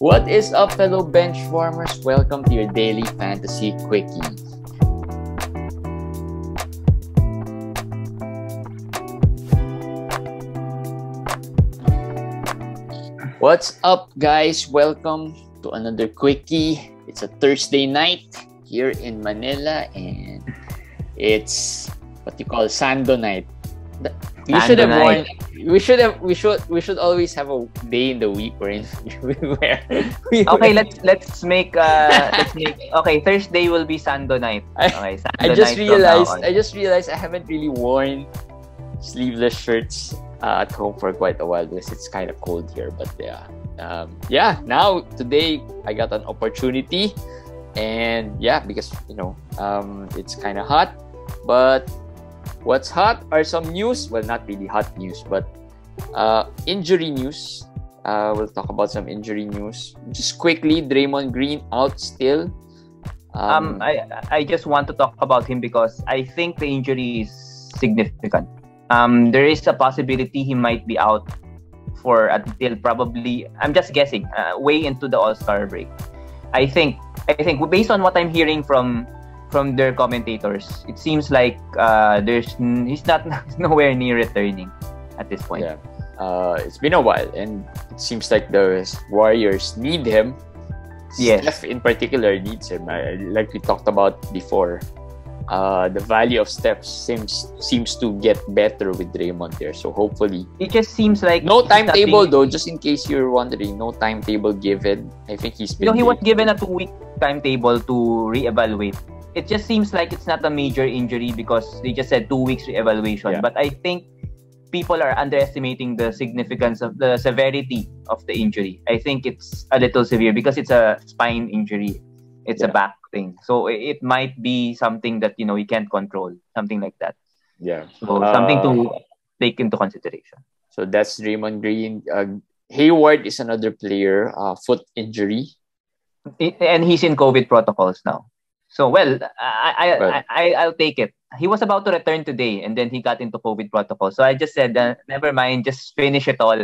What is up, fellow benchwarmers? Welcome to your daily fantasy quickie. What's up, guys? Welcome to another quickie. It's a Thursday night here in Manila, and it's what you call Sando night. You should have worn. We should always have a day in the week where Okay, let's make okay, Thursday will be Sando night. Okay, Sando I just night realized I haven't really worn sleeveless shirts at home for quite a while because it's kind of cold here. But now today I got an opportunity, and because it's kind of hot, but what's hot are some news. Well, not really hot news, but injury news. We'll talk about some injury news. Just quickly, Draymond Green out still. I just want to talk about him because I think the injury is significant. There is a possibility he might be out for until probably, I'm just guessing, way into the All-Star break. I think based on what I'm hearing from their commentators, it seems like he's nowhere near returning at this point. Yeah, it's been a while, and it seems like the Warriors need him. Yes. Steph in particular needs him. Like we talked about before, the value of Steph seems to get better with Draymond there. So hopefully, it just seems like no timetable though. Just in case you're wondering, no timetable given. I think he's been. He was given a 2-week timetable to reevaluate. It just seems like it's not a major injury because they just said 2 weeks reevaluation. Yeah. But I think people are underestimating the significance of the severity of the injury. I think it's a little severe because it's a spine injury. It's a back thing. So it might be something that, you can't control. Something like that. Yeah. So something to take into consideration. So that's Draymond Green. Hayward is another player, foot injury. And he's in COVID protocols now. So, I'll take it. He was about to return today, and then he got into COVID protocol. So I just said, never mind, just finish it all.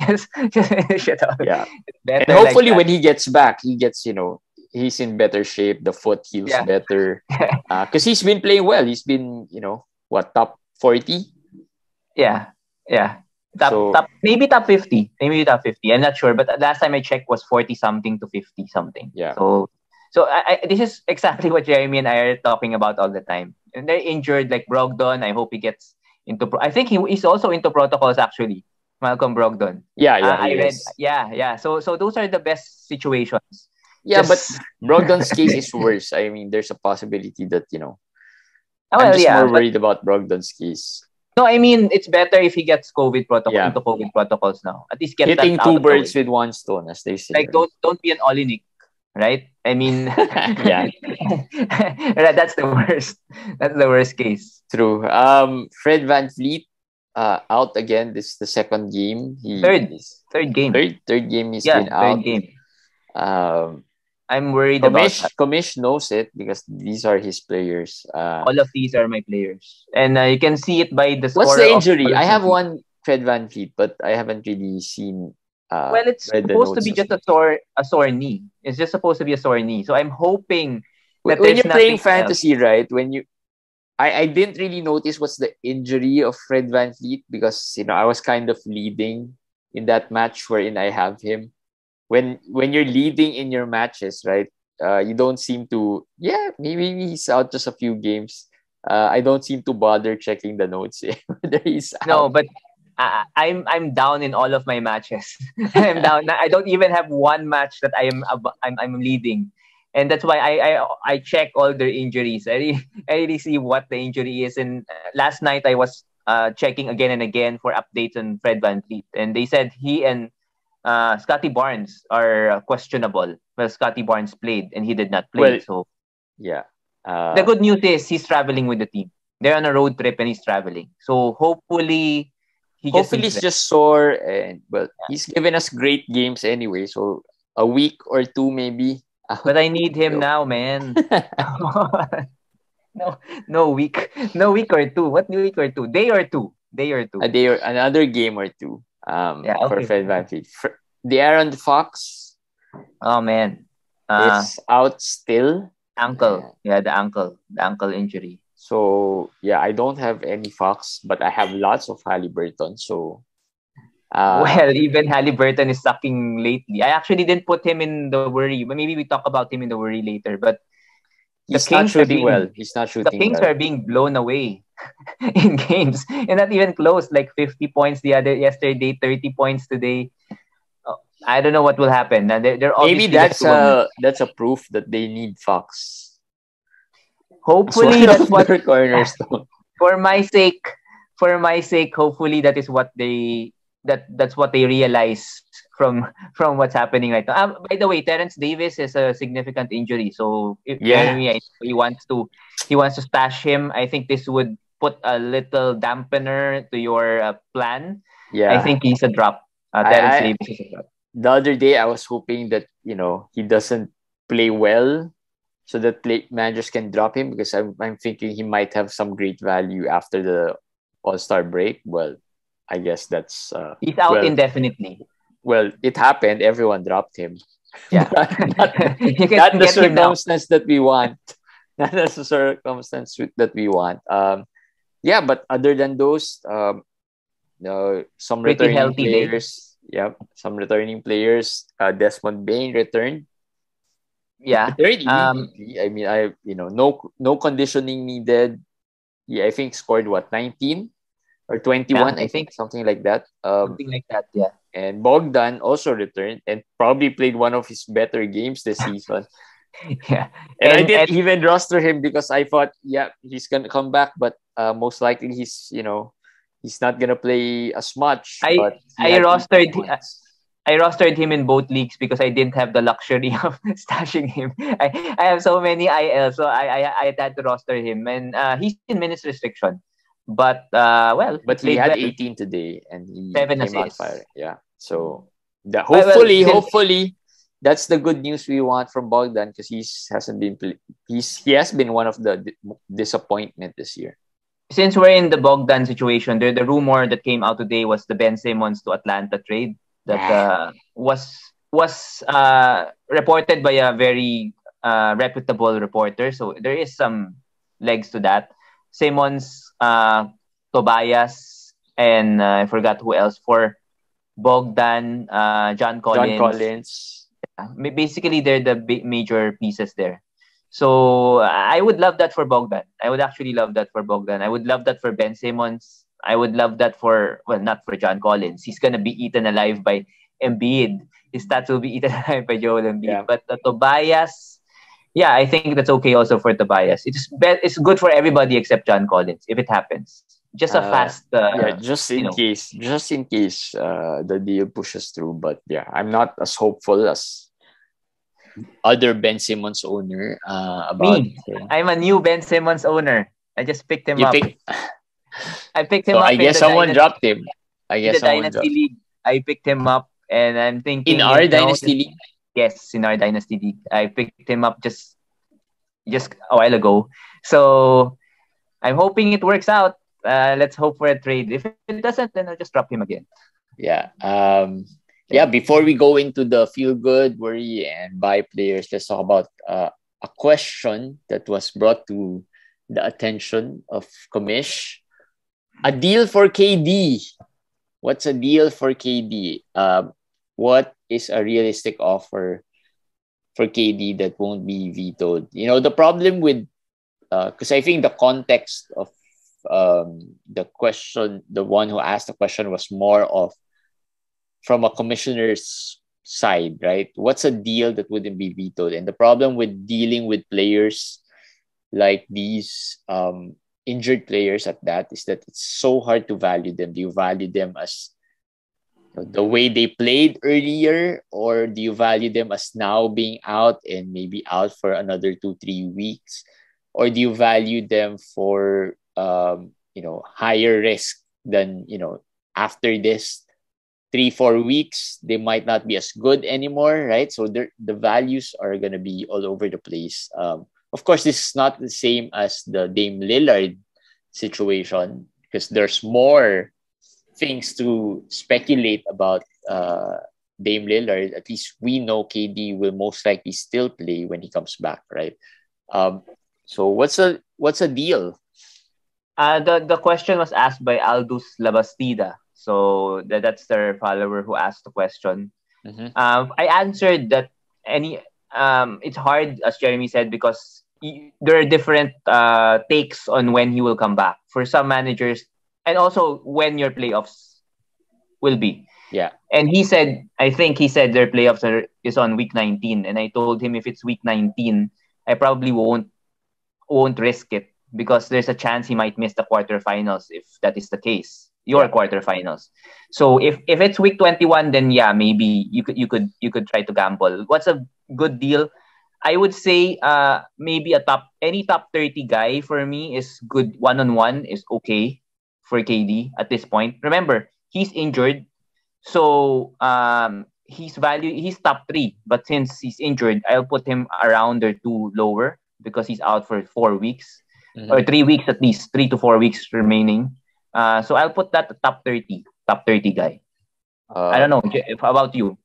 just finish it all. Yeah. And hopefully when he gets back, he's in better shape. The foot heals better. Because he's been playing well. He's been, top 40? Yeah. Maybe top 50. Maybe top 50. I'm not sure. But last time I checked was 40-something to 50-something. Yeah. So this is exactly what Jeremy and I are talking about all the time. And they're injured, like Brogdon. I hope he gets into. I think he's also into protocols actually. Malcolm Brogdon. Yeah. So those are the best situations. Yeah, but Brogdon's case is worse. I mean, there's a possibility that I'm just more worried about Brogdon's case. No, I mean it's better if he gets COVID protocol into COVID protocols now. At least get hitting that two birds with one stone, as they say. Like don't be an Olinik. Right? I mean, yeah. That's the worst. That's the worst case. True. Fred VanVleet out again. This is the second game. Third game. Third game he's been out. Third game. I'm worried about that. Commish knows it because these are his players. All of these are my players, and you can see it by the score. What's the injury? I have one Fred VanVleet, but I haven't really seen. Well, it's supposed to be just a sore knee. It's just supposed to be a sore knee. So I'm hoping that when you're playing fantasy, right? I didn't really notice what's the injury of Fred VanVleet because I was kind of leading in that match wherein I have him. When you're leading in your matches, right? You don't seem to. Yeah, maybe he's out just a few games. I don't seem to bother checking the notes whether he's out. No, but. I'm down in all of my matches. I'm down. I don't even have one match that I'm leading, and that's why I check all their injuries. I really see what the injury is. And last night I was checking again and again for updates on Fred VanVleet, and they said he and Scotty Barnes are questionable. Well, Scotty Barnes played and he did not play. The good news is he's traveling with the team. They're on a road trip and he's traveling. So hopefully. He's just sore, and he's given us great games anyway. So a week or two maybe. But I need him now, man. No week or two. What week or two? Day or two. Another game or two. For Fred VanVleet. De'Aaron Fox Oh man. Is out still. Ankle. Uh, Yeah, the ankle injury. so yeah, I don't have any Fox, but I have lots of Halliburton. So uh, Well, even Halliburton is sucking lately. I actually didn't put him in the worry, but maybe we talk about him in the worry later. But the he's not Kings are shooting being well. He's not the shooting Kings well. are being blown away in games, and not even close. Like 50 points the other yesterday, 30 points today. Oh, I don't know what will happen. And they're Maybe obviously just too good. that's a proof that they need Fox as Hopefully, one that's of what their cornerstone. for my sake, hopefully that is what that's what they realize from what's happening right now. By the way, Terrence Davis is a significant injury, so if Yeah, Jeremy he wants to stash him, I think this would put a little dampener to your plan. I yeah. think he's a drop. Terrence I Davis is a drop. the other day I was hoping that he doesn't play well, so that managers can drop him because I'm thinking he might have some great value after the All Star break. Well, I guess that's He's out well, indefinitely. it happened. Everyone dropped him. Yeah, not, you can not the get him now. circumstance that we want. Not the circumstance that we want. Yeah, but other than those, some Pretty returning healthy day. players. Yep, some returning players. Desmond Bain returned. Yeah. Returned immediately. I mean, no conditioning needed. Yeah, I think scored what 19 or Yeah, 21. I I think think something like that. something like that. Yeah. And Bogdan also returned and probably played one of his better games this season. Yeah. And I And didn't even roster him because I thought, yeah, he's gonna come back, but most likely he's not gonna play as much. I But he I had 18 rostered points. I rostered him in both leagues because I didn't have the luxury of stashing him. I have so many IL, so I had to roster him, and he's in minutes restriction. But well, he But he played had well. 18 today, and he 7 came out assists. firing. Yeah. So that Well, since hopefully, that's the good news we want from Bogdan because he has been one of the disappointment this year. we're in the Bogdan situation, the rumor that came out today was the Ben Simmons to Atlanta trade that Ah, was reported by a very reputable reporter. So there is some legs to that. Simmons, Tobias, and I forgot who else for Bogdan, John John Collins. Collins. Basically, they're the big major pieces there. So I would love that for Bogdan. I would actually love that for Bogdan. I would love that for Ben Simmons. I would love that for, well, not for John Collins. He's gonna be eaten alive by Embiid. His stats will be eaten alive by Joel Embiid. Yeah. But Tobias, yeah, I think that's okay also for Tobias. It's good for everybody except John Collins if it happens. Just a fast, Yeah, just in case the deal pushes through. But yeah, I'm not as hopeful as other Ben Simmons owner about me. him. I'm a new Ben Simmons owner. I just picked him You up. pick. I picked So him I up guess someone dropped him. I in guess the someone Dynasty dropped League. I picked him up, and I'm in thinking, our dynasty league. yes, in our Dynasty League, I picked him up just a while ago. So I'm hoping it works out. Let's hope for a trade. If it doesn't, then I'll just drop him again. Yeah. Yeah. Yeah. Before we go into the feel good, worry, and buy players, let's talk about a question that was brought to the attention of Kamish. A deal for KD. What's a deal for KD? What is a realistic offer for KD that won't be vetoed? The problem with because I think the context of the question, the one who asked the question was more of from a commissioner's side, right? What's a deal that wouldn't be vetoed? And the problem with dealing with players like these injured players at that is that it's so hard to value them. Do you value them as the way they played earlier, or do you value them as now being out and maybe out for another 2-3 weeks, or do you value them for higher risk than after this 3-4 weeks they might not be as good anymore, right? So the values are gonna be all over the place. Of course, this is not the same as the Dame Lillard situation because there's more things to speculate about Dame Lillard, at least we know KD will most likely still play when he comes back, right? Um, so what's a deal? The question was asked by Aldous Labastida. So that's their follower who asked the question. Mm-hmm. I answered that any it's hard, as Jeremy said, because there are different takes on when he will come back for some managers, and also when your playoffs will be. Yeah. And I think he said their is on week 19, and I told him if it's week 19, I probably won't risk it because there's a chance he might miss the quarterfinals if that is the case. Your quarterfinals. So if it's week 21, then yeah, maybe you could try to gamble. What's a good deal? I would say maybe any top 30 guy for me is good. One-on-one is okay for KD at this point. Remember, he's injured. So he's top 3, but since he's injured, I'll put him around or 2 lower because he's out for 4 weeks or 3 weeks at least, 3 to 4 weeks remaining. So I'll put that top 30 guy. I don't know. How about you?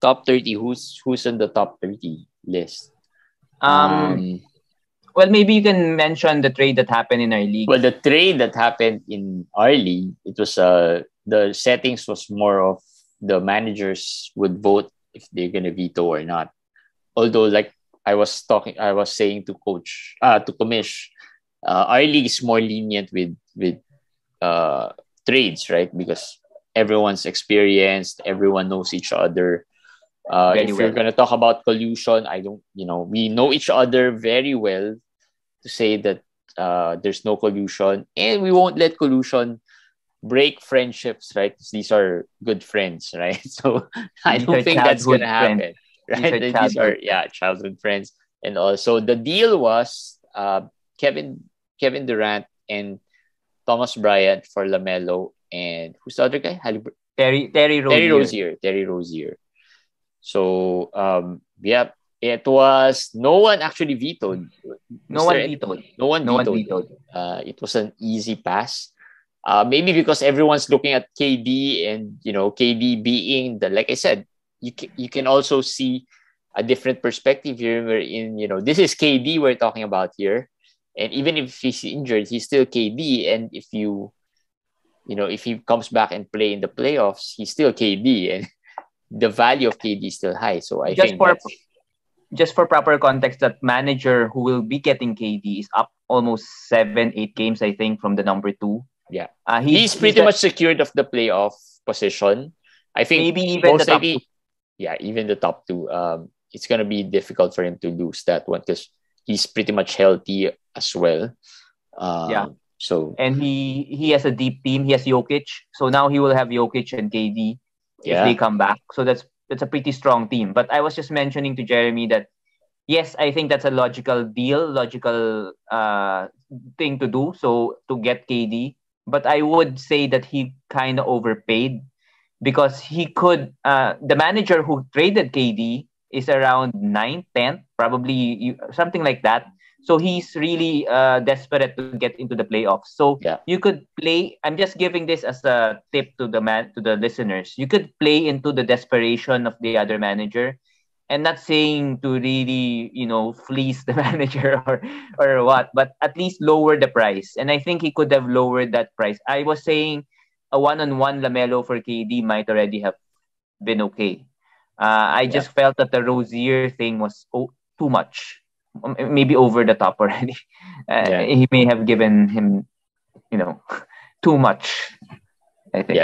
Top 30. Who's in the top 30 list? Well, maybe you can mention the trade that happened in our league. Well, the trade that happened in our league, it was the settings was more of the managers would vote if they're gonna veto or not. Although, like I was saying to Commish, our league is more lenient with trades, right? Because everyone's experienced, everyone knows each other. If you're gonna talk about collusion, we know each other very well to say that there's no collusion, and we won't let collusion break friendships, right? These are good friends, right? So I don't think that's gonna happen, right? These are childhood friends, and also the deal was Kevin Durant and Thomas Bryant for LaMelo, and who's the other guy? Terry Rozier. So it was no one actually vetoed. No one vetoed. It was an easy pass. Maybe because everyone's looking at KD, and KD being like I said, you can also see a different perspective here. Wherein this is KD we're talking about here, and even if he's injured, he's still KD. And if if he comes back and play in the playoffs, he's still KD, and the value of KD is still high. So I think just for proper context, that manager who will be getting KD is up almost 7-8 games, I think, from the number 2. Yeah, he's pretty much secured of the playoff position. I think maybe even the top 2. Yeah, even the top 2. It's gonna be difficult for him to lose that one because he's pretty much healthy as well. So and he has a deep team. He has Jokic, so now he will have Jokic and KD if they come back. So that's a pretty strong team. But I was just mentioning to Jeremy that yes, I think that's a logical thing to do. So to get KD, but I would say that he kind of overpaid because he could. The manager who traded KD is around 9th, 10th, probably something like that. So he's really desperate to get into the playoffs. So you could play. I'm just giving this as a tip to the listeners. You could play into the desperation of the other manager, and not saying to really fleece the manager or what, but at least lower the price. And I think he could have lowered that price. I was saying a one-on-one LaMelo for KD might already have been okay. I just felt that the Rozier thing was too much. Maybe over the top already. He may have given him, too much, I think.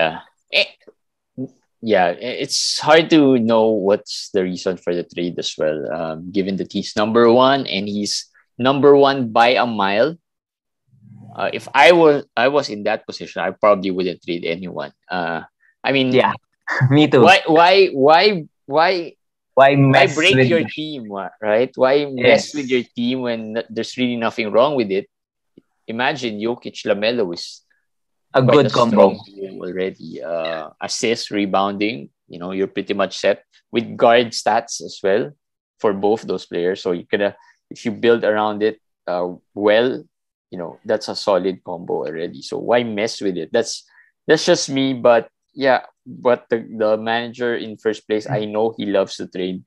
It's hard to know what's the reason for the trade as well, given that he's number 1 and he's number 1 by a mile. If I was in that position, I probably wouldn't trade anyone. I mean, me too. Why break your team, right? Why mess with your team when there's really nothing wrong with it? Imagine Jokic LaMelo is a good combo already. Assist, rebounding, you're pretty much set with guard stats as well for both those players. So if you build around it that's a solid combo already. So why mess with it? That's just me, but yeah, but the manager in first place, I know he loves to trade.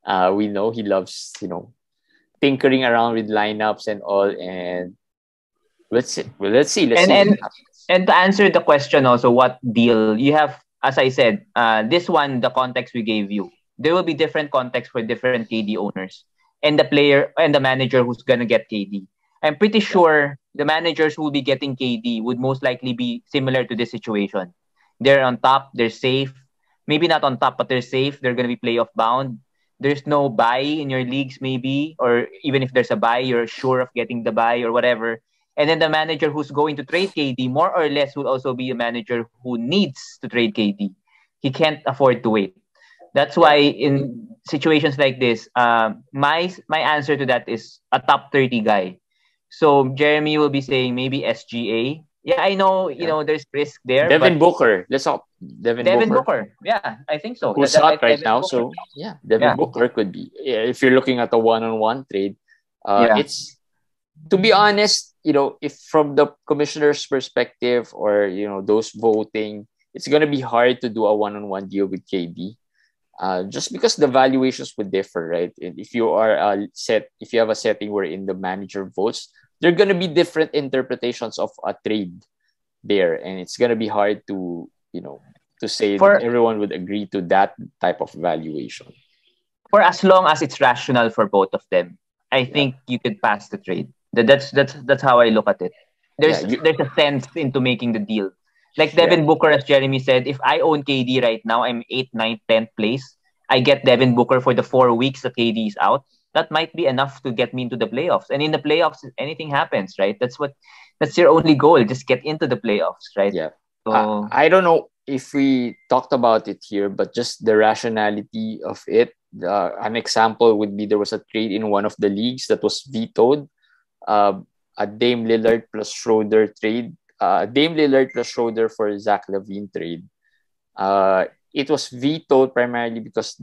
We know he loves, tinkering around with lineups and all. And let's see. Well, let's And see what and happens. and to answer the question also, what deal you have? As I said, this one, the context we gave you, there will be different context for different KD owners and the player and the manager who's gonna get KD. I'm pretty Yeah, sure the managers who will be getting KD would most likely be similar to this situation. They're on top, they're safe. Maybe not on top, but they're safe. They're gonna be playoff bound. There's no buy in your leagues, maybe, or even if there's a buy, you're sure of getting the buy or whatever. And then the manager who's going to trade KD more or less will also be a manager who needs to trade KD. He can't afford to wait. That's yeah, why in situations like this, my answer to that is a top 30 guy. So Jeremy will be saying maybe SGA. Yeah, I know, yeah. there's risk there, Devin but Booker. Let's talk Devin Devin Booker, Booker. Yeah, I think so. who's hot right Devin now. Booker. So yeah, Devin Yeah, Booker could be. Yeah, if you're looking at a one-on-one trade, yeah. it's, to be honest, if from the commissioner's perspective, or those voting, it's gonna be hard to do a one-on-one deal with KD. Just because the valuations would differ, right? And if you are if you have a setting where in the manager votes, there are gonna be different interpretations of a trade there, and it's gonna be hard to say that For everyone would agree to that type of valuation. for as long as it's rational for both of them, I Yeah, think you could pass the trade. That's how I look at it. yeah, There's a sense into making the deal. Like yeah, Devin Booker, as Jeremy said, if I own KD right now, I'm 8th, ninth, 10th place. I get Devin Booker for the 4 weeks that KD is out. That might be enough to get me into the playoffs. And in the playoffs, anything happens, right? That's your only goal. Just get into the playoffs, right? yeah. So I don't know if we talked about it here, but just the rationality of it. An example would be there was a trade in one of the leagues that was vetoed. Uh, a Dame Lillard plus Schroeder trade. Dame Lillard plus Schroeder for Zach LaVine trade. It was vetoed primarily because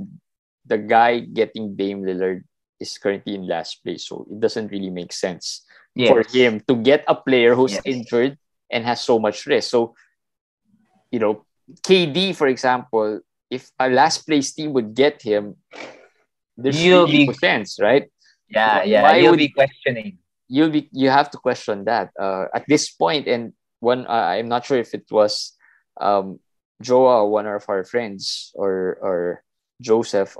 the guy getting Dame Lillard is currently in last place, so it doesn't really make sense for yes, him to get a player who's yes. injured and has so much risk. So, you know, KD, for example, if a last place team would get him, there's You'll really no be sense, right? yeah, Why you'll would be questioning. you have to question that at this point? And one, I'm not sure if it was um, Joa, one of our friends, or Joseph.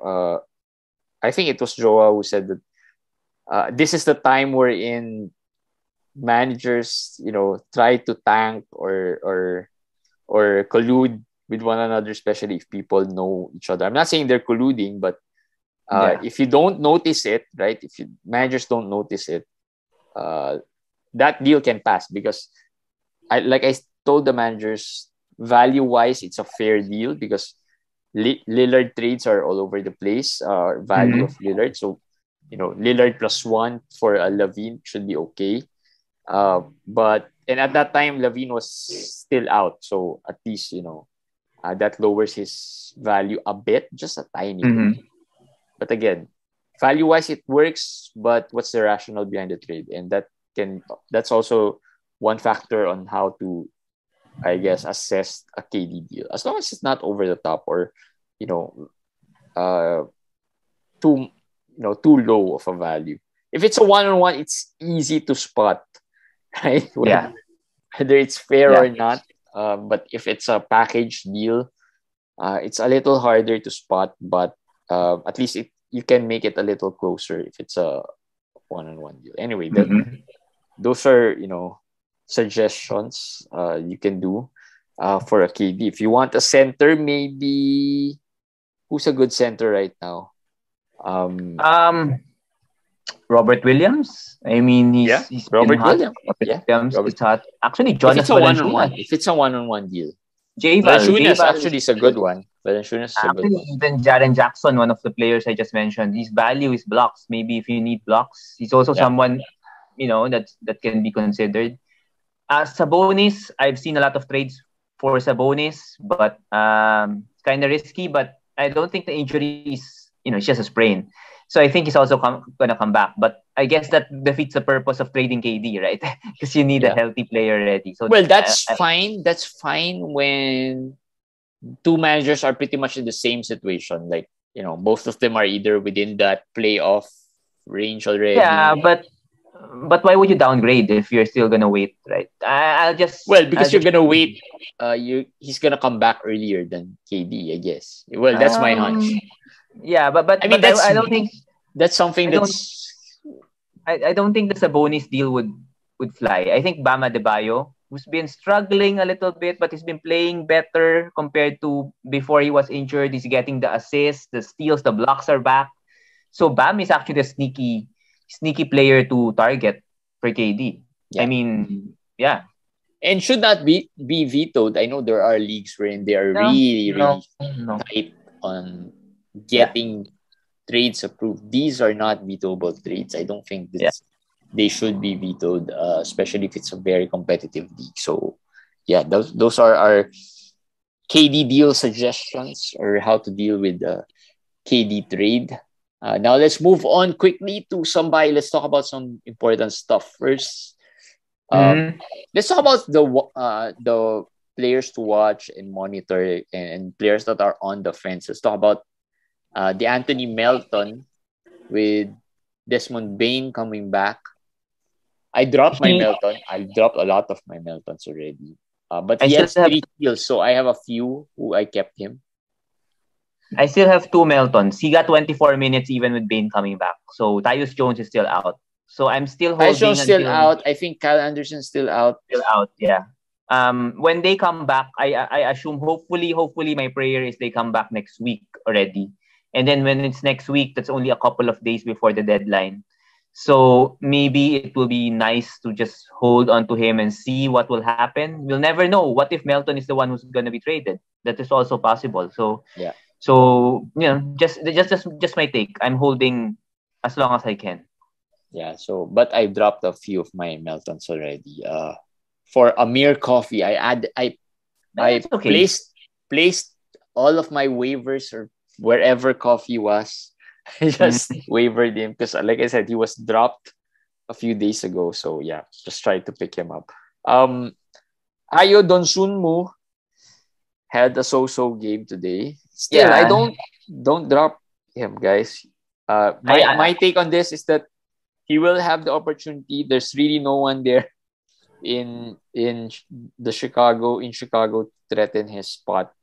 I think it was Joa who said that this is the time wherein managers, try to tank or collude with one another, especially if people know each other. I'm not saying they're colluding, but Yeah. if you don't notice it, right? If managers don't notice it, uh, that deal can pass because I told the managers, value wise, it's a fair deal because Lillard trades are all over the place. Value of Mhm. Lillard, so Lillard plus one for a Lavine should be okay. But and at that time Lavine was still out, so at least that lowers his value a bit, just a tiny bit. Mhm. But again, value wise it works, but what's the rationale behind the trade? And that's also one factor on how to, I guess, assess a KD deal. As long as it's not over the top or you know uh too too low of a value. If it's a one-on-one, it's easy to spot, right? Yeah. Whether it's fair Yeah. or not. But if it's a package deal, it's a little harder to spot. But at least you can make it a little closer if it's a one-on-one deal. Anyway, Mhm. those are suggestions you can do for a KD. If you want a center, maybe who's a good center right now? Um, Um, Robert Williams. I mean, yeah, he's been Robert hot. Williams. Robert Yeah, Williams Robert. is hot. Actually, If it's Jonas a one-on-one, Valanciunas. if it's a one-on-one deal, J-Val. Valanciunas J-Val is actually is a good one. Valanciunas is a good actually one. even Jaren Jackson, one of the players I just mentioned. His value is blocks. Maybe if you need blocks, he's also Yeah, someone that can be considered. Sabonis, I've seen a lot of trades for Sabonis, but it's kind of risky. But I don't think the injury is, it's just a sprain. So I think he's also gonna come back. But I guess that defeats the purpose of trading KD, right? Because you need a yeah. healthy player ready. So Well, that's fine. That's fine when two managers are pretty much in the same situation. Like, both of them are either within that playoff range Yeah, already. but why would you downgrade if you're still gonna wait, right? Well, I'll because you're just gonna wait. He's gonna come back earlier than KD, I guess. Well, that's my hunch. yeah, I mean, I don't think that's something I don't that's I don't think the Sabonis deal would fly. I think Bama Debayo, who's been struggling a little bit, but he's been playing better compared to before he was injured. He's getting the assists, the steals, the blocks are back. So Bam is actually the sneaky player to target for KD. I yeah. mean, yeah. And should not be vetoed. I know there are leagues wherein they are No, really, no, really no. tight on Yeah, getting trades approved. These are not vetoable trades. I don't think yeah. they should be vetoed, especially if it's a very competitive league. So, yeah, those are our KD deal suggestions or how to deal with the KD trade. Now let's move on quickly to somebody. Let's talk about some important stuff first. Um, Mm-hmm. let's talk about the players to watch and monitor and players that are on the fence. Let's talk about the Anthony Melton with Desmond Bain coming back. I dropped my He, Melton. I dropped a lot of my Meltons already. But I he still has have 3 steals, so I have a few who I kept him. I still have two Meltons. He got 24 minutes even with Bane coming back. So Tyus Jones is still out. So I'm still holding Tyson's still until out. I think Kyle Anderson's still out. still out. Yeah. When they come back, I assume hopefully my prayer is they come back next week already. And then when it's next week, that's only a couple of days before the deadline. So maybe it will be nice to just hold on to him and see what will happen. We'll never know. What if Melton is the one who's going to be traded? That is also possible. Yeah. So just my take. I'm holding as long as I can. Yeah. So, but I dropped a few of my Meltons already. For Amir Coffee, I It's okay. placed all of my waivers or wherever Coffee was. I just Mm. wavered him because, like I said, he was dropped a few days ago. So yeah, just try to pick him up. Ayo Donsunmu had a so-so game today. Still, I Yeah. don't drop him, guys. My I take on this is that he will have the opportunity. There's really no one there in Chicago to threaten his spot.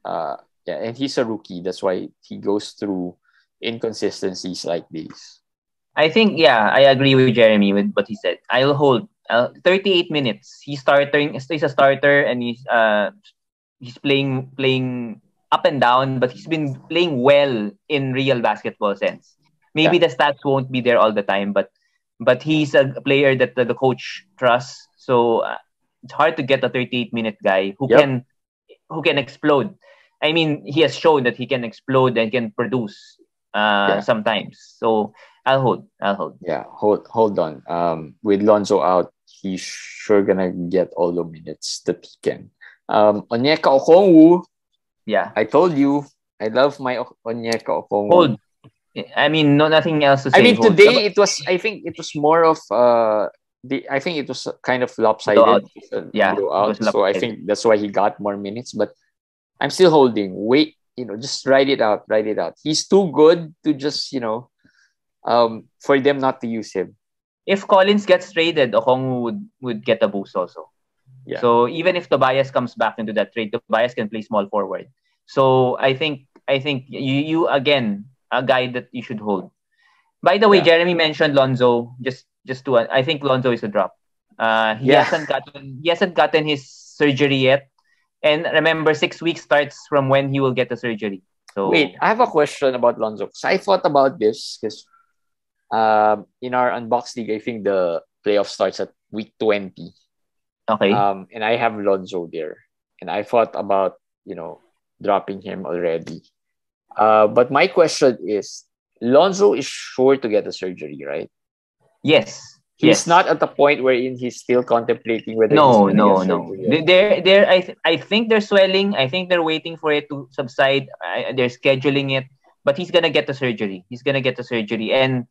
Yeah, and he's a rookie. That's why he goes through inconsistencies like these. I think yeah, I agree with Jeremy with what he said. I'll hold 38 minutes. He's a starter and he's playing up and down, but he's been playing well in real basketball sense. Yeah, Maybe the stats won't be there all the time, but he's a player that the coach trusts. So it's hard to get a 38-minute guy yep, who can explode. I mean, he has shown that he can explode and can produce yeah, sometimes. So I'll hold. I'll hold. yeah. Hold on. With Lonzo out, he's sure gonna get all the minutes that he can. Onyeka Okongwu, Yeah. I told you I love my Onyeka Okongwu. Hold. I mean, no, nothing else to I say. mean, Hold. today it was. I think it was more of I think it was kind of Blowout. lopsided, a Yeah, it was blowout. So I lopsided. think that's why he got more minutes. But I'm still holding. Wait, just write it out. Write it out. He's too good to just for them not to use him. If Collins gets traded, Okongwu would get a boost also. Yeah, So even if Tobias comes back into that trade, Tobias can play small forward. So I think you again a guy that you should hold. By the way, yeah, Jeremy mentioned Lonzo. Just to I think Lonzo is a drop. yeah. He hasn't gotten his surgery yet. And remember, 6 weeks starts from when he will get the surgery. Wait, So I have a question about Lonzo. So I thought about this because in our Unbox League, I think the playoff starts at week 20. okay. And I have Lonzo there. And I thought about, dropping him already. But my question is, Lonzo is sure to get the surgery, right? Yes. He's Yes. not at the point wherein he's still contemplating whether he's No, going to get no, no. surgery or not. I think they're swelling. I think they're waiting for it to subside. They're scheduling it, but he's gonna get the surgery. He's gonna get the surgery, and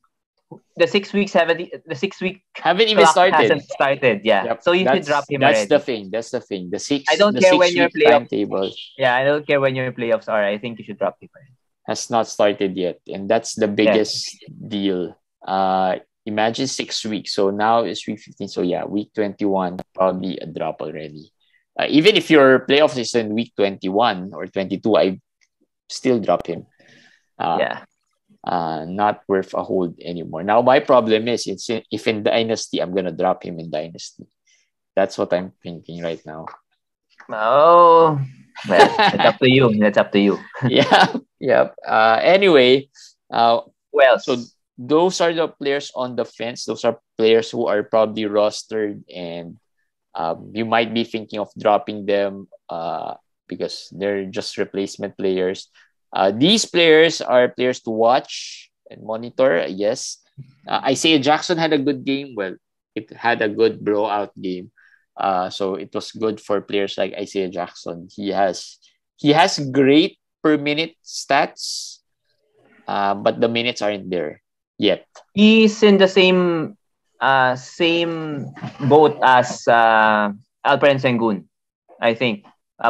the 6 weeks haven't the 6 week Haven't even clock started. hasn't started. Yeah, Yep. so you should drop him That's the already. thing. That's the thing. I don't The care when six your week playoff. timetable Yeah, I don't care when your playoffs are. I think you should drop him already. has not started yet, and that's the Yes. biggest deal. Imagine 6 weeks. So now it's week 15. So yeah, week 21 probably a drop already. Even if your playoffs is in week 21 or 22, I still drop him. Uh, Yeah. Not worth a hold anymore. Now my problem is if in Dynasty I'm gonna drop him in Dynasty. That's what I'm thinking right now. Oh, well, that's up to you. That's up to you. Yeah, yep. Anyway, Who so else? those are the players on the fence. Those are players who are probably rostered, and you might be thinking of dropping them because they're just replacement players. These players are players to watch and monitor. Yes, Isaiah Jackson had a good game. Well, it had a good blowout game. So it was good for players like Isaiah Jackson. He has great per minute stats, but the minutes aren't there yet. He's in the same boat as Alperen Sengun, I think.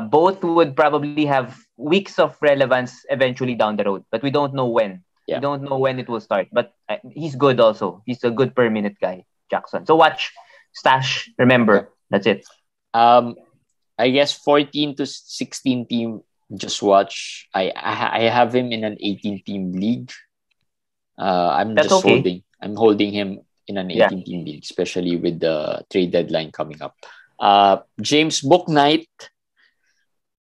Both would probably have weeks of relevance eventually down the road, but we don't know when. We Yeah. don't know when it will start. But he's good also. He's a good per minute guy, Jackson. So watch, stash, Yeah. remember. That's it. Um, I guess 14 to 16 team. Just watch. I have him in an 18 team league. That's okay. I'm holding him in an Yeah. 18 team league, especially with the trade deadline coming up. James Booknight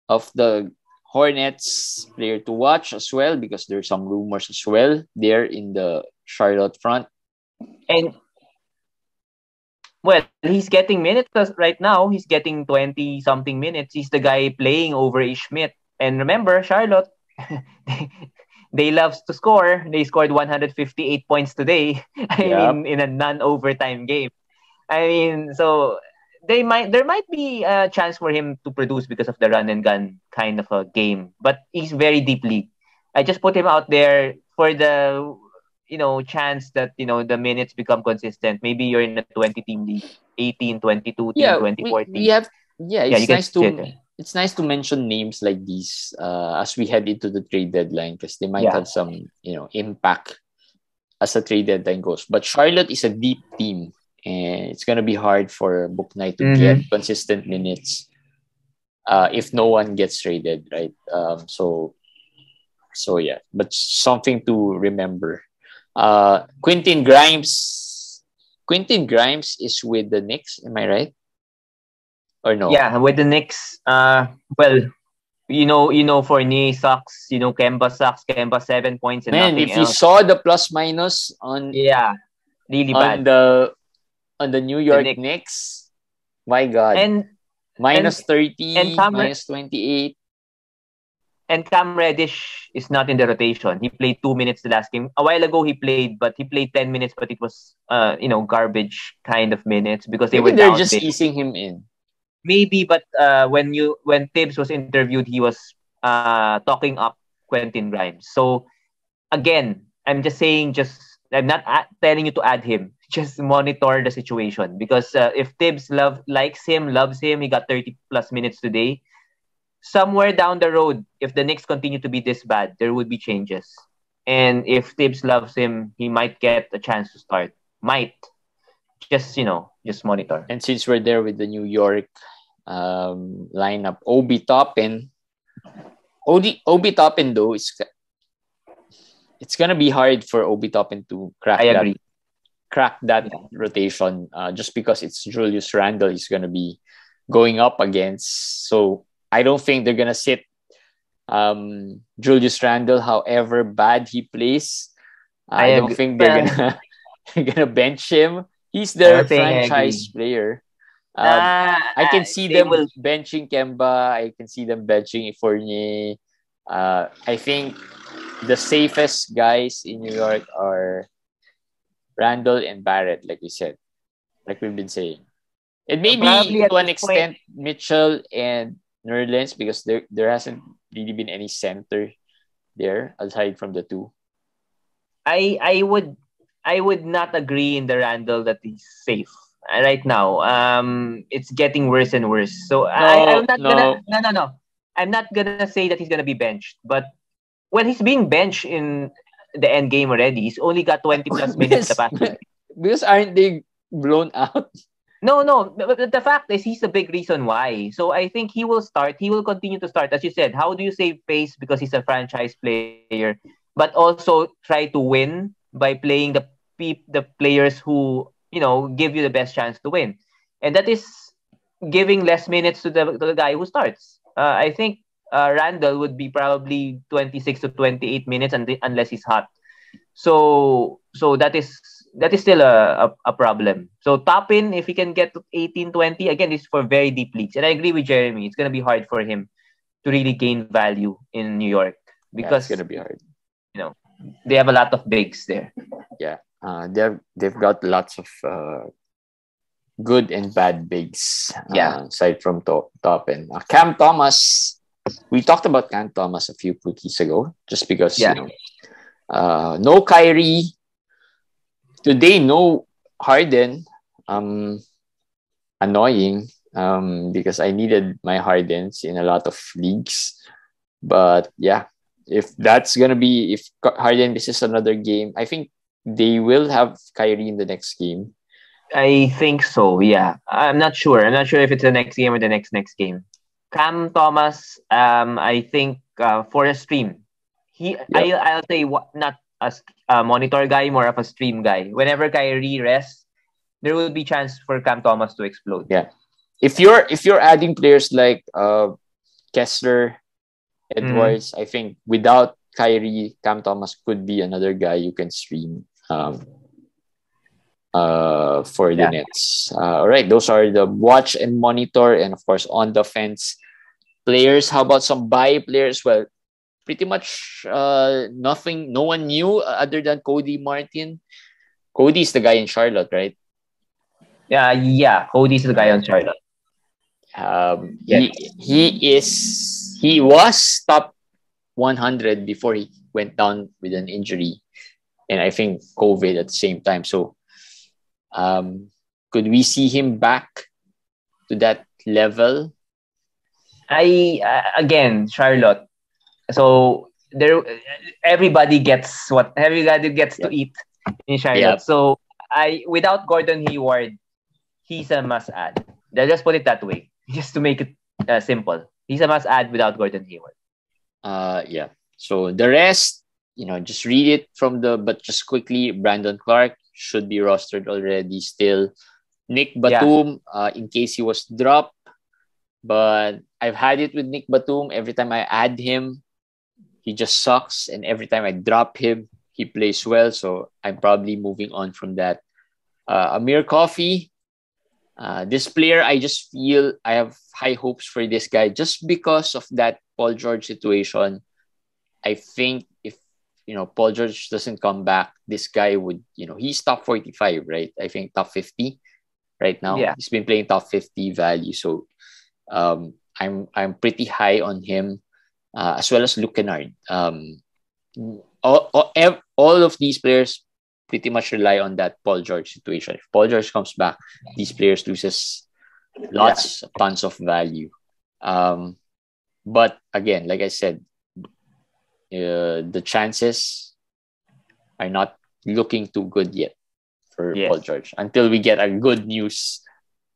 of the Hornets, player to watch as well because there's some rumors as well there in the Charlotte front. And well, he's getting minutes right now. He's getting 20 something minutes. He's the guy playing over Schmidt. And remember, Charlotte, they, they love to score. They scored 158 points today. I Yep. mean, in a non-overtime game. I mean, so there might be a chance for him to produce because of the run and gun kind of a game. But he's very deep league. I just put him out there for the chance that the minutes become consistent. Maybe you're in a 20 team league, 18, 22 team, Yeah, 24 we team. have yeah, Yeah, you can sit. it's nice to mention names like these as we head into the trade deadline because they might Yeah. have some, impact as a trade deadline goes. But Charlotte is a deep team and it's gonna be hard for Book Knight to get Mm-hmm. consistent minutes if no one gets traded, right? So yeah, but something to remember. Quentin Grimes is with the Knicks, am I right? Or no? Yeah, with the Knicks, well, Fournier sucks, Kemba sucks, Kemba 7 points and Man, nothing if you else. saw the plus minus Yeah, really on bad. the on the New The York Knicks. Knicks, my God, And and minus and 30, Cam minus 28. and Cam Reddish is not in the rotation. He played 2 minutes the last game. A while ago he played, but he played 10 minutes, but it was garbage kind of minutes because they Maybe were they're down just big. easing him in. Maybe, but when Tibbs was interviewed, he was talking up Quentin Grimes. So again, I'm not telling you to add him. Just monitor the situation because if Tibbs loves him, he got 30 plus minutes today. Somewhere down the road, if the Knicks continue to be this bad, there would be changes. And if Tibbs loves him, he might get a chance to start. Might just monitor. And since we're there with the New York lineup, Obi Toppin. Obi Toppin though it's gonna be hard for Obi Toppin to I agree. crack that rotation just because it's Julius Randle is gonna be going up against. So I don't think they're gonna sit Julius Randle, however bad he plays. I I don't agree. think they're Well, gonna they're gonna bench him. He's I'm their not saying I franchise agree. player. Nah, I can see they them will. benching Kemba. I can see them benching Fournier. I think the safest guys in New York are Randall and Barrett, like we said, like we've been saying. It may be Probably at to an this point, extent Mitchell and Nerlens because there hasn't really been any center there aside from the two. I would. I would not agree in the Randall that he's safe right now. It's getting worse and worse. So I'm No, not gonna no. no. I'm not gonna say that he's gonna be benched. But when he's being benched in the end game already, he's only got 20 plus minutes the because, past 2 because aren't they blown out? No. But the fact is, he's a big reason why. So I think he will start. He will continue to start. As you said, how do you save pace because he's a franchise player, but also try to win by playing the players who give you the best chance to win, and that is giving less minutes to the guy who starts. I think Randall would be probably 26 to 28 minutes, unless he's hot. So that is still a problem. So top in, if he can get to 18, 20, again, it's for very deep leagues. And I agree with Jeremy. It's gonna be hard for him to really gain value in New York Yeah, it's because gonna be hard. you know they have a lot of bigs there. Yeah, they've got lots of good and bad bigs. Yeah, Aside from top and Cam Thomas. We talked about Cam Thomas a few weeks ago, just because yeah, no Kyrie today, no Harden. Annoying. Because I needed my Hardens in a lot of leagues. But yeah, if that's gonna be if Harden misses another game, I think they will have Kyrie in the next game. I think so. Yeah, I'm not sure. I'm not sure if it's the next game or the next game. Cam Thomas, I think for a stream, Yep. I'll say what not a monitor guy, more of a stream guy. Whenever Kyrie rests, there will be chance for Cam Thomas to explode. Yeah. If you're adding players like Kessler, Mm-hmm. Edwards, I think without Kyrie, Cam Thomas could be another guy you can stream for the Yeah, Nets. All right, those are the watch and monitor, and of course on the fence players. How about some buy players? Well, pretty much nothing. No one new other than Cody Martin. Cody's the guy in Charlotte, right? yeah. Cody's the All guy right. on Charlotte. Yes. He was top 100 before he went down with an injury, and I think COVID at the same time. So, could we see him back to that level? I again Charlotte. So there, everybody gets to Yep. eat in Charlotte. Yep. So I without Gordon Hayward, he's a must add. Let's just put it that way, just to make it simple. He's a must add without Gordon Hayward. Yeah. So the rest, just read it but just quickly, Brandon Clark should be rostered already still. Nick Yeah, Batum, in case he was dropped, but I've had it with Nick Batum. Every time I add him, he just sucks. And every time I drop him, he plays well. So I'm probably moving on from that. Amir Coffee, this player, I just feel I have high hopes for this guy just because of that Paul George situation. I think if Paul George doesn't come back, this guy would he's top 45, right? I think top 50 right now. yeah, He's been playing top 50 value, so I'm pretty high on him, as well as Luke Kennard. All of these players pretty much rely on that Paul George situation. If Paul George comes back, these players loses yeah, tons of value. Um, but again, like I said, the chances are not looking too good yet for Paul yes, George until we get a good news.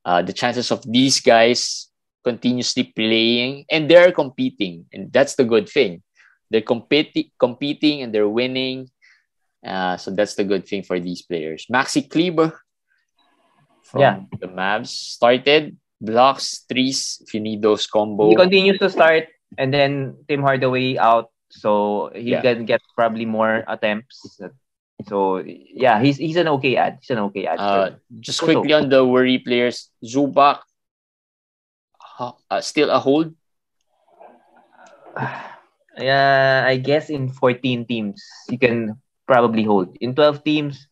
The chances of these guys continuously playing and they're competing, and that's the good thing. They're competing and they're winning. So that's the good thing for these players. Maxi Kleber yeah. from the Mavs started blocks, threes if you need those He combo. continues to start, and then Tim Hardaway out, so he Yeah. can get probably more attempts. So yeah, he's an okay ad. He's an okay ad for me. Just So quickly on the worry players, Zubac, still a hold. yeah, I guess in 14 teams you can probably hold. In 12 teams,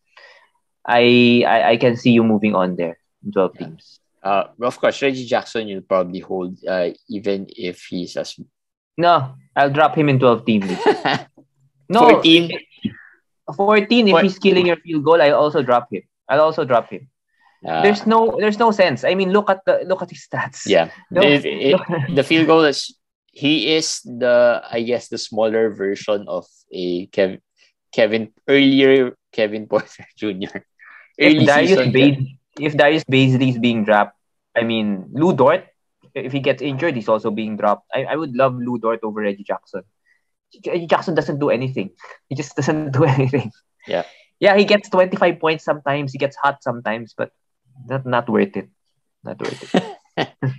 I can see you moving on there in 12 Yeah. teams. Of course, Reggie Jackson you'll probably hold, even if he's as No, I'll drop him in 12 team leagues. No, 14. 14. If he's killing your field goal, I'll also drop him. There's no sense. I mean, look at his stats. Yeah, the field goal is he is I guess the smaller version of a earlier Kevin Porter Jr. If Darius Baisley is being dropped, I mean, Lou Dort, if he gets injured, he's also being dropped. I would love Lou Dort over Reggie Jackson. Reggie Jackson doesn't do anything. He just doesn't do anything. Yeah, he gets 25 points sometimes. He gets hot sometimes, but not worth it. Not worth it.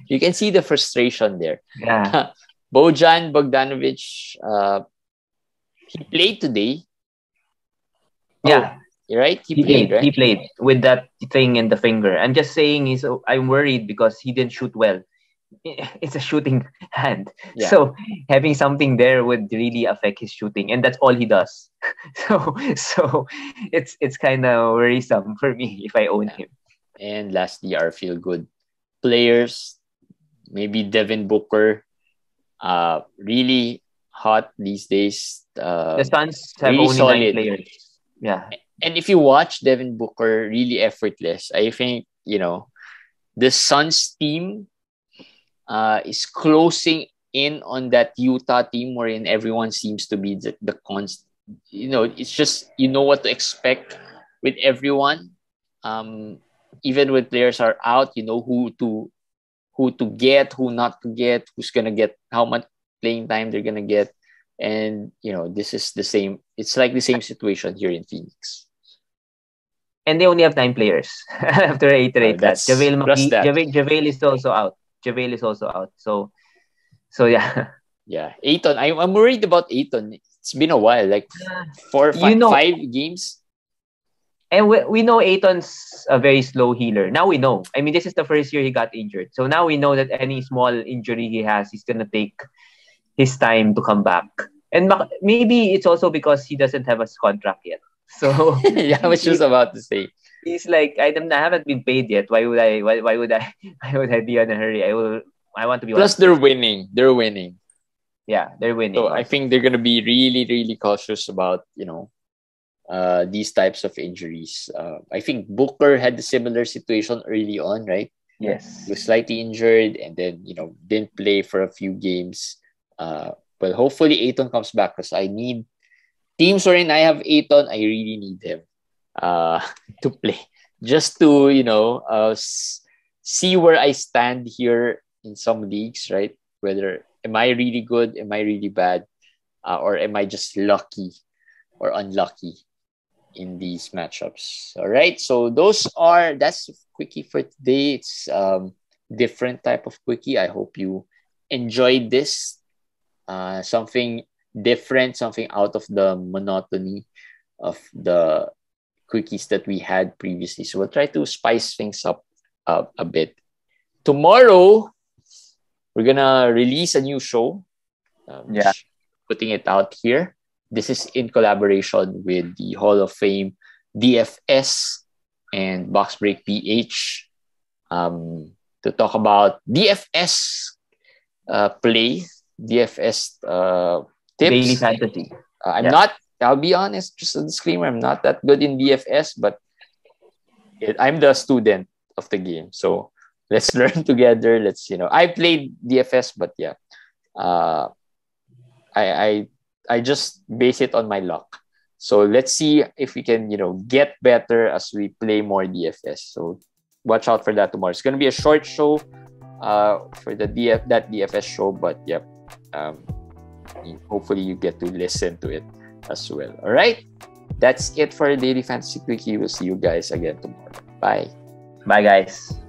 You can see the frustration there. Yeah. Bojan Bogdanovic, he played today. Yeah. Right? He played, right? He played with that thing in the finger. I'm just saying I'm worried because he didn't shoot well. It's a shooting hand. Yeah. So having something there would really affect his shooting. And that's all he does. So it's kind of worrisome for me if I own him. And lastly, our feel-good players. Maybe Devin Booker. Really hot these days. The Suns have really only solid. 9 players. Yeah. And if you watch Devin Booker, really effortless. I think, the Suns team is closing in on that Utah team wherein everyone seems to be the constant. It's just, what to expect with everyone. Even when players are out, who to get, who not to get, who's going to get how much playing time they're going to get. And, this is the same. It's like the same situation here in Phoenix. And they only have 9 players. I have to reiterate that. JaVale is also out. JaVale is also out. So yeah. Yeah. Ayton. I'm worried about Ayton. It's been a while. Like 4 or 5 games. And we know Ayton's a very slow healer. Now we know. I mean, this is the first year he got injured. So now we know that any small injury he has, he's going to take his time to come back. And maybe it's also because he doesn't have a contract yet. So yeah, I was just about to say. He's like, I haven't been paid yet. Why would I be in a hurry? I want to be. Plus, they're winning. Yeah, they're winning. So I think they're gonna be really, really cautious about these types of injuries. I think Booker had a similar situation early on, right? Yes, he was slightly injured and then didn't play for a few games. But hopefully Ayton comes back because I need teams wherein I have Ayton. I really need him to play just to see where I stand here in some leagues, right? Whether am I really good, am I really bad, or am I just lucky or unlucky in these matchups? All right, so that's quickie for today. It's different type of quickie. I hope you enjoyed this. Something different, something out of the monotony of the quickies that we had previously. So we'll try to spice things up a bit. Tomorrow, we're gonna release a new show. Putting it out here. This is in collaboration with the Hall of Fame DFS and Box Break PH to talk about DFS play, DFS tips. Daily fantasy. I'll be honest, just a disclaimer, I'm not that good in DFS, but I'm the student of the game. So let's learn together. I played DFS, but yeah, I just base it on my luck. So let's see if we can, get better as we play more DFS. So watch out for that tomorrow. It's going to be a short show for that DFS show, but yeah, hopefully you get to listen to it as well. All right, that's it for Daily Fantasy Quickie. We'll see you guys again tomorrow. Bye. Bye, guys.